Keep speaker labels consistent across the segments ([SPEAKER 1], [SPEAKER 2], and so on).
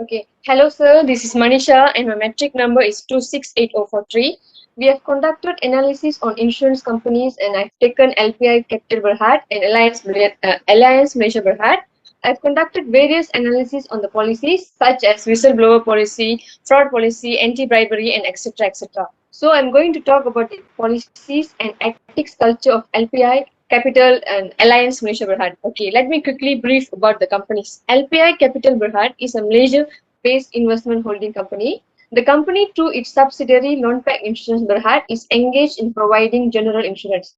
[SPEAKER 1] Okay. Hello, sir. This is Manisha, and my metric number is 268043. We have conducted analysis on insurance companies, and I've taken LPI Capital Berhad and Alliance Malaysia Berhad. I've conducted various analyses on the policies, such as whistleblower policy, fraud policy, anti-bribery, and etc. etc. So I'm going to talk about the policies and ethics culture of LPI Capital and Alliance Malaysia Berhad. Okay, let me quickly brief about the companies. LPI Capital Berhad is a Malaysia-based investment holding company. The company, through its subsidiary Non-Pac Insurance Berhad, is engaged in providing general insurance.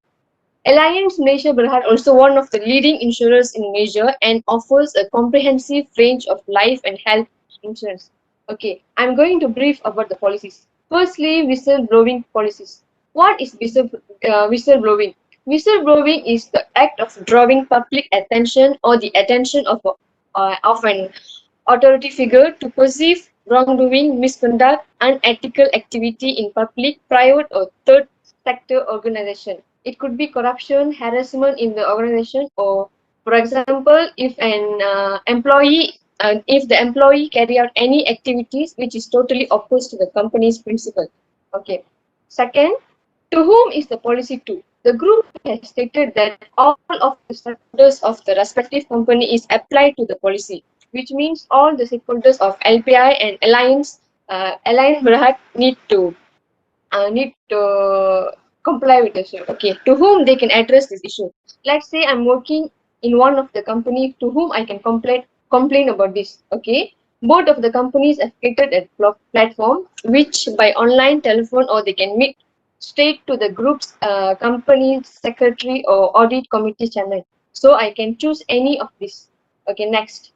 [SPEAKER 1] Alliance Malaysia Berhad, also one of the leading insurers in Malaysia, and offers a comprehensive range of life and health insurance. Okay, I'm going to brief about the policies. Firstly, whistleblowing policies. What is whistleblowing? Whistleblowing is the act of drawing public attention or the attention of an authority figure to perceive wrongdoing, misconduct, unethical activity in public, private, or third sector organization. It could be corruption, harassment in the organization, or, for example, if the employee carry out any activities which is totally opposed to the company's principle. Okay. Second, to whom is the policy to? The group has stated that all of the stakeholders of the respective company is applied to the policy, which means all the stakeholders of LPI and Alliance Berhad need to comply with the issue. Okay, to whom they can address this issue. Let's say I'm working in one of the company to whom I can complain about this. Okay, both of the companies have created a platform which by online, telephone, or they can meet straight to the group's company secretary or audit committee channel. So I can choose any of this. Okay, next.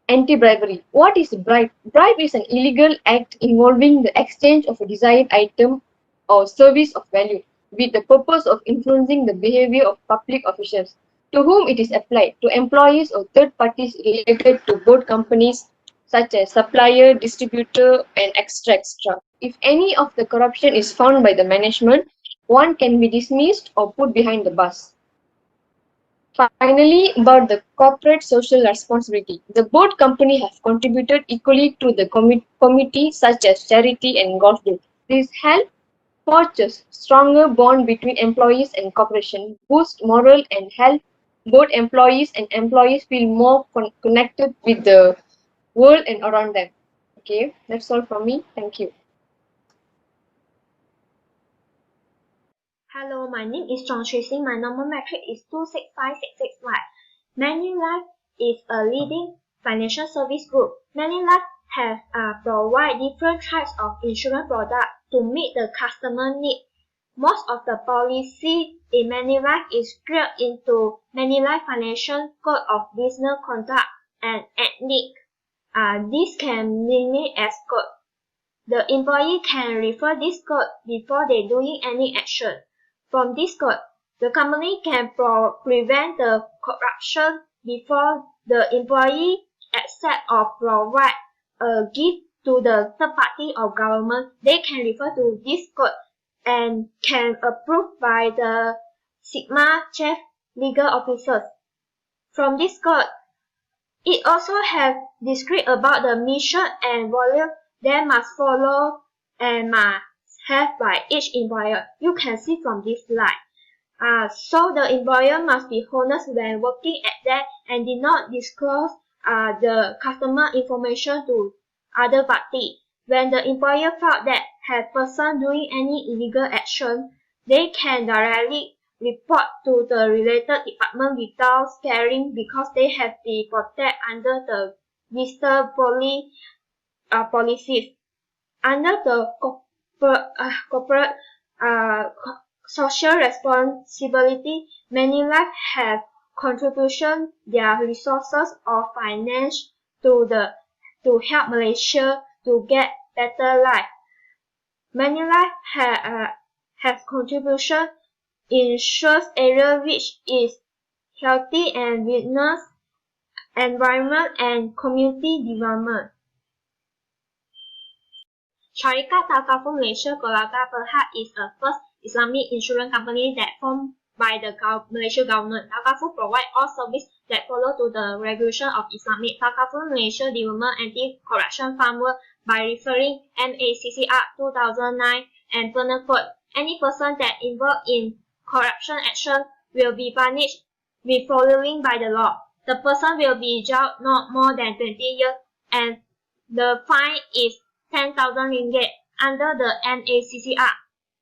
[SPEAKER 1] Anti-bribery. What is bribe? Bribe is an illegal act involving the exchange of a desired item or service of value with the purpose of influencing the behavior of public officials. To whom it is applied? To employees or third parties related to both companies such as supplier, distributor, and extra. If any of the corruption is found by the management, one can be dismissed or put behind the bars. Finally, about the corporate social responsibility. The board company have contributed equally to the committee such as charity and golf day. This help forges stronger bond between employees and corporation, boost moral and help both employees feel more connected with the world and around them. Okay, that's all from me. Thank you.
[SPEAKER 2] Hello, my name is Chong Tracy. My number metric is 265665. Manulife is a leading financial service group. Manulife has provide different types of insurance products to meet the customer need. Most of the policy in Manulife is built into Manulife Financial Code of Business Conduct and Ethics. This can mean as code. The employee can refer this code before they doing any action. From this code, the company can prevent the corruption before the employee accept or provide a gift to the third party or government. They can refer to this code and can approved by the Sigma chief legal officers. From this code, it also has described about the mission and volume they must follow and must have by each employer. You can see from this slide. So the employer must be honest when working at that and did not disclose the customer information to other party. When the employer found that had person doing any illegal action, they can directly report to the related department without scaring because they have been protected under the whistleblowing policies. Under the corporate social responsibility, Manulife have contribution their resources or finance to help Malaysia to get better life. Manulife has contribution ensures area which is healthy and witness environment and community development. Syarikat Takaful Malaysia Golkar Berhad is a first Islamic insurance company that formed by the Malaysia government. Takaful provide all services that follow to the regulation of Islamic. Takaful Malaysia Development Anti-Corruption Framework by referring MACCR 2009 and penal code. Any person that involved in corruption action will be punished with following by the law. The person will be jailed not more than 20 years and the fine is 10,000 ringgit under the MACCR.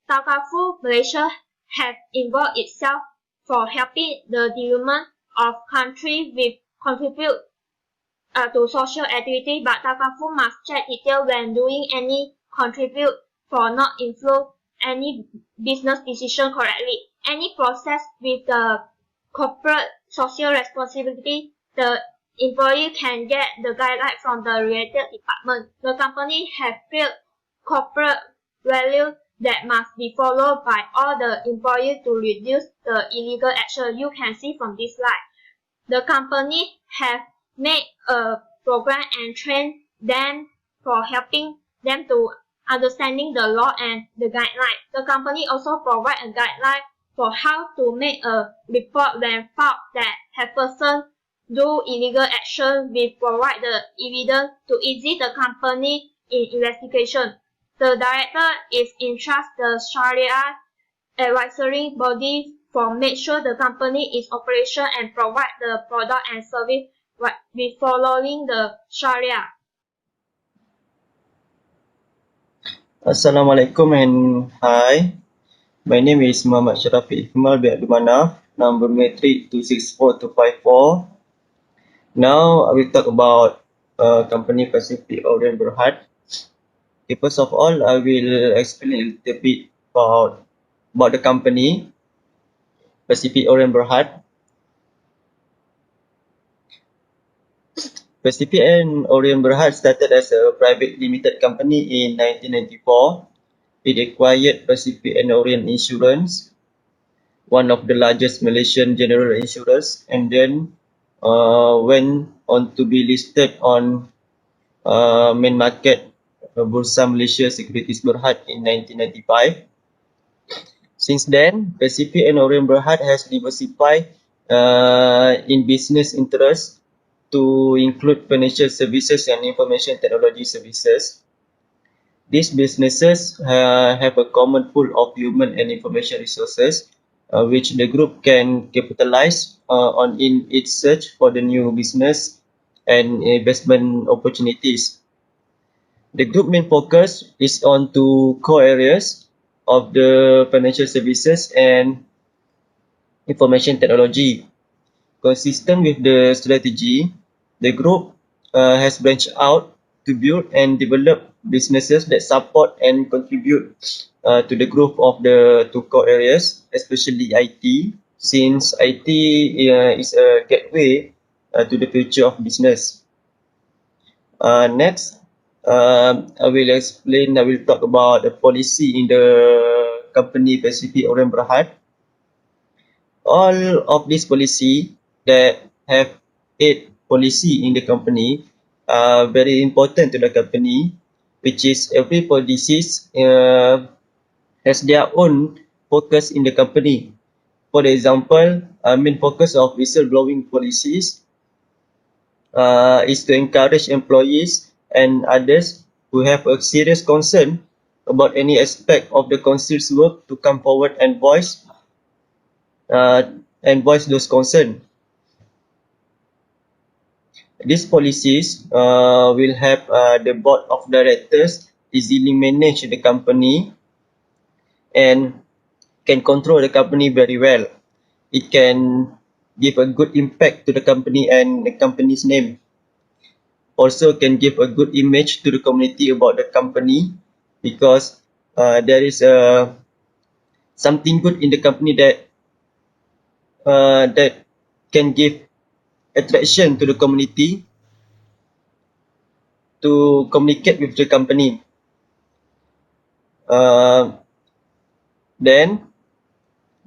[SPEAKER 2] Takaful Malaysia has involved itself for helping the development of country with contribute to social activity, but Takaful must check detail when doing any contribute for not influence any business decision correctly. Any process with the corporate social responsibility, the employee can get the guideline from the related department. The company has clear corporate values that must be followed by all the employees to reduce the illegal action. You can see from this slide. The company have made a program and train them for helping them to understanding the law and the guideline. The company also provide a guideline for how to make a report when found that a person do illegal action. We provide the evidence to ease the company in investigation. The director is in charge the Sharia advisory body for make sure the company is operation and provide the product and service with following the Sharia.
[SPEAKER 3] Assalamualaikum and hi. My name is Muhammad Sharafi Ikmal bin Abdul Manaf, number matric 264-254. Now I will talk about company Pacific Orient Berhad. Okay, first of all, I will explain a little bit about the company Pacific Orient Berhad. Pacific and Orient Berhad started as a private limited company in 1994. It acquired Pacific and Orient Insurance, one of the largest Malaysian general insurers, and then went on to be listed on main market Bursa Malaysia Securities Berhad in 1995. Since then, Pacific and Orient Berhad has diversified in business interests to include financial services and information technology services. These businesses have a common pool of human and information resources, which the group can capitalize on in its search for the new business and investment opportunities. The group main focus is on two core areas of the financial services and information technology. Consistent with the strategy, the group has branched out to build and develop businesses that support and contribute to the growth of the two core areas, especially IT, since IT is a gateway to the future of business. Next, I will talk about the policy in the company Pacific Orient Berhad. All of these policy that have 8 policy in the company are very important to the company, which is every policies has their own focus in the company. For example, main focus of whistleblowing policies is to encourage employees and others who have a serious concern about any aspect of the council's work to come forward and voice those concerns. These policies will help the board of directors easily manage the company and can control the company very well. It can give a good impact to the company and the company's name. Also can give a good image to the community about the company, because there is something good in the company that can give attraction to the community to communicate with the company. Then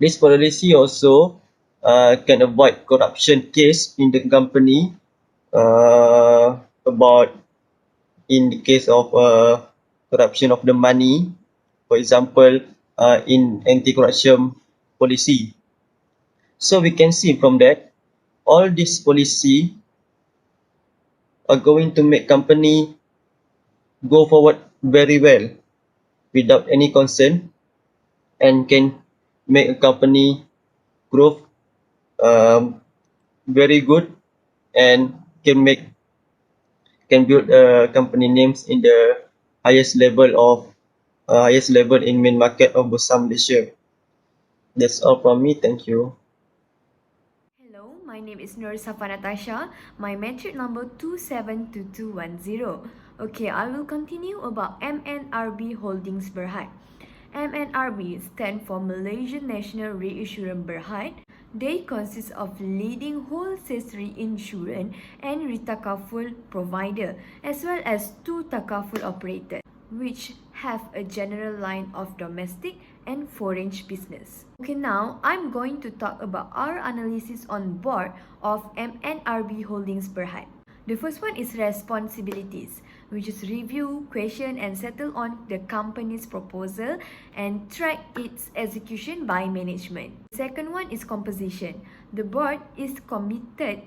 [SPEAKER 3] this policy also can avoid corruption case in the company, about in the case of corruption of the money, for example, in anti-corruption policy. So we can see from that, all these policy are going to make company go forward very well without any concern, and can make a company growth very good, and can build company names in the highest level in main market of Bursa Malaysia. That's all from me. Thank you.
[SPEAKER 4] Hello, my name is Nur Safa Natasha. My metric number 272210. Okay, I will continue about MNRB Holdings Berhad. MNRB stand for Malaysian National Reinsurance Berhad. They consist of leading wholesale reinsurance and retakaful provider, as well as two takaful operators, which have a general line of domestic and foreign business. Okay, now I'm going to talk about our analysis on board of MNRB Holdings Berhad. The first one is responsibilities, which is review, question and settle on the company's proposal and track its execution by management. The second one is composition. The board is committed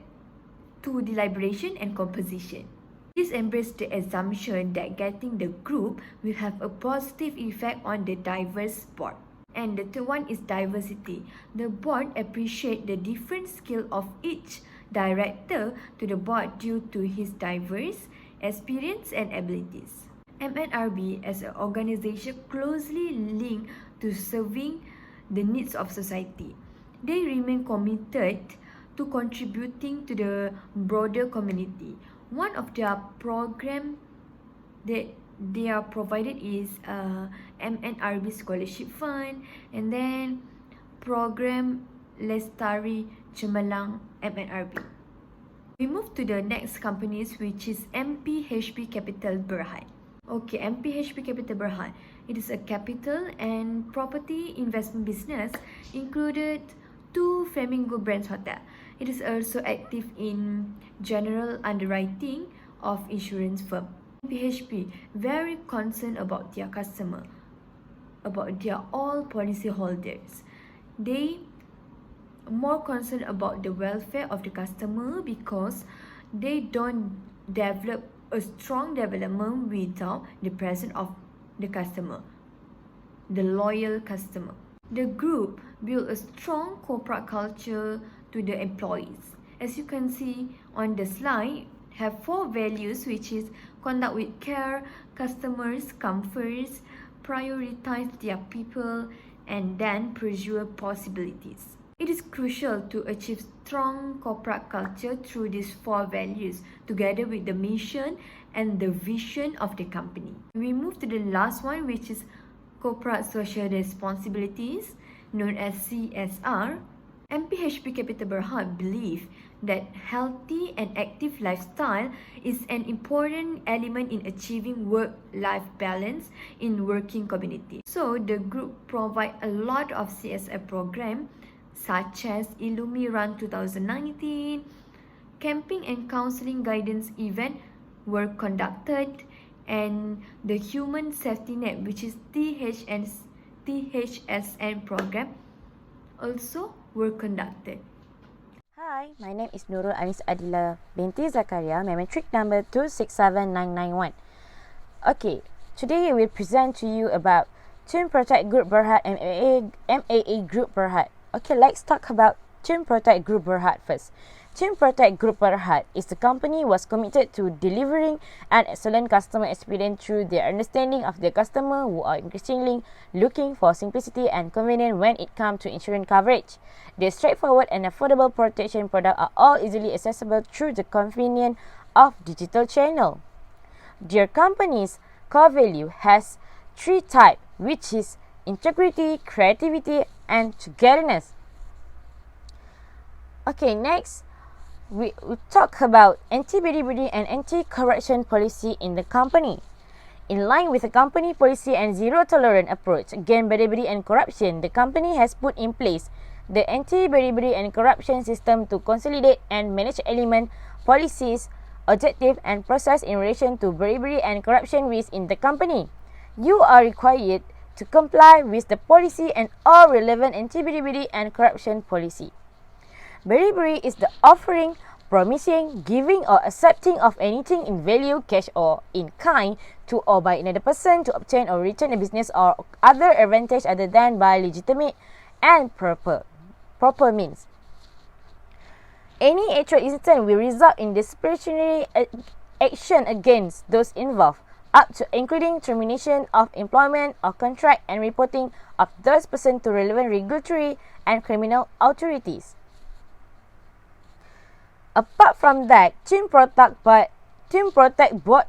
[SPEAKER 4] to deliberation and composition. This embraces the assumption that getting the group will have a positive effect on the diverse board. And the third one is diversity. The board appreciates the different skill of each director to the board due to his diverse experience and abilities. MNRB as an organization closely linked to serving the needs of society. They remain committed to contributing to the broader community. One of their program that they are provided is MNRB Scholarship Fund, and then program Lestari Cemerlang MNRB. We move to the next companies, which is MPHP Capital Berhad. Okay, MPHP Capital Berhad. It is a capital and property investment business included two Flamingo Brands Hotel. It is also active in general underwriting of insurance firm. MPHP very concerned about their customer, about their all policy holders. They more concerned about the welfare of the customer because they don't develop a strong development without the presence of the customer, the loyal customer. The group built a strong corporate culture to the employees. As you can see on the slide, have four values, which is conduct with care, customers come first, prioritize their people, and then pursue possibilities. It is crucial to achieve strong corporate culture through these four values, together with the mission and the vision of the company. We move to the last one, which is corporate social responsibilities, known as CSR. MPHP Capital Berhad believe that healthy and active lifestyle is an important element in achieving work-life balance in working community. So the group provide a lot of CSR program such as Illumi Run 2019, camping and counseling guidance event were conducted, and the Human Safety Net, which is THSN program, also were conducted.
[SPEAKER 5] Hi, my name is Nurul Anis Adila binti Zakaria, my metric number 267991. Okay, today I will present to you about Team Protect Group Berhad MAA Group Berhad. Okay, let's talk about Team Protect Group Berhad first. Team Protect Group Berhad is the company was committed to delivering an excellent customer experience through their understanding of the customer who are increasingly looking for simplicity and convenience when it comes to insurance coverage. Their straightforward and affordable protection products are all easily accessible through the convenience of digital channel. Their company's core value has three types, which is integrity, creativity, and togetherness. Okay, next we talk about anti-bidi-bidi and anti-corruption policy in the company. In line with the company policy and zero-tolerance approach against bidi-bidi and corruption, the company has put in place the anti-bidi-bidi and corruption system to consolidate and manage element, policies, objective and process in relation to bidi-bidi and corruption risk in the company. You are required to comply with the policy and all relevant anti-bidi-bidi and corruption policy. Bribery is the offering, promising, giving or accepting of anything in value, cash or in kind, to or by another person to obtain or return a business or other advantage other than by legitimate and proper means. Any actual incident will result in disciplinary action against those involved, up to including termination of employment or contract and reporting of those persons to relevant regulatory and criminal authorities. Apart from that, Team Protect Board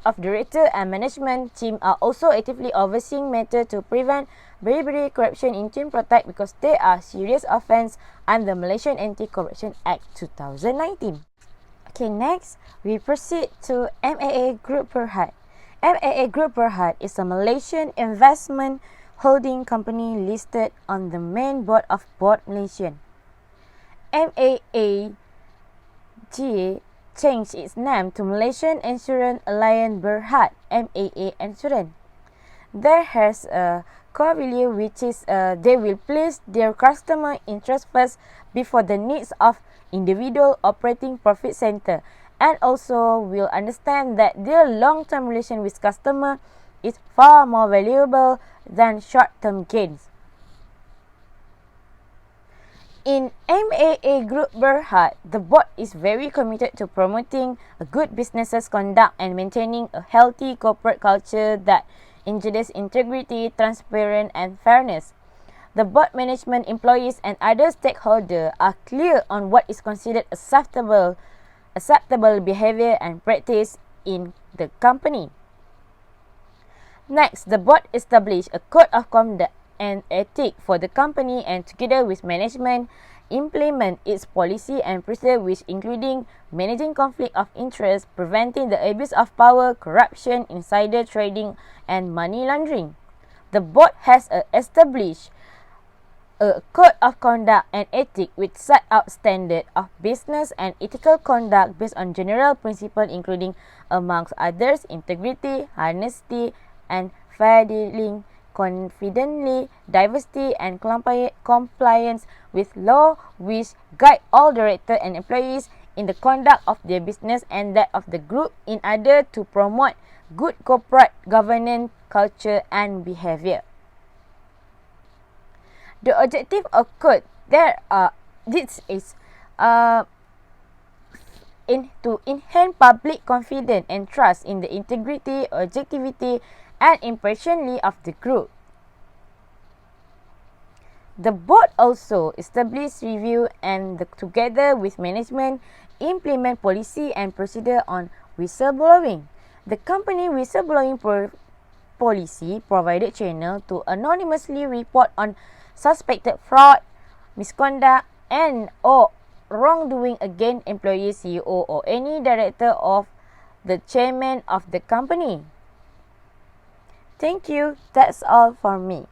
[SPEAKER 5] of Director and Management team are also actively overseeing matters to prevent bribery corruption in Team Protect because they are serious offence under Malaysian Anti-Corruption Act 2019. Okay, next we proceed to MAA Group Berhad. MAA Group Berhad is a Malaysian investment holding company listed on the main board of Board Malaysian. MAA changed its name to Malaysian Insurance Alliance Berhad, MAA Insurance. There has a core value which is they will place their customer interest first before the needs of individual operating profit center, and also will understand that their long-term relation with customer is far more valuable than short-term gains. In MAA Group Berhad, the board is very committed to promoting a good business conduct and maintaining a healthy corporate culture that ensures integrity, transparency, and fairness. The board management, employees, and other stakeholders are clear on what is considered acceptable behavior and practice in the company. Next, the board established a code of conduct and ethic for the company, and together with management implement its policy and procedure, which including managing conflict of interest, preventing the abuse of power, corruption, insider trading, and money laundering. The board has established a code of conduct and ethic which set out standard of business and ethical conduct based on general principles including, amongst others, integrity, honesty, and fair dealing, confidently, diversity, and compliance with law, which guide all directors and employees in the conduct of their business and that of the group in order to promote good corporate governance, culture, and behavior. The objective of code to enhance public confidence and trust in the integrity, objectivity, and impartiality of the group. The board also established review and together with management implement policy and procedure on whistleblowing. The company whistleblowing policy provided channel to anonymously report on suspected fraud, misconduct, and or wrongdoing against employee, CEO, or any director of the chairman of the company. Thank you. That's all for me.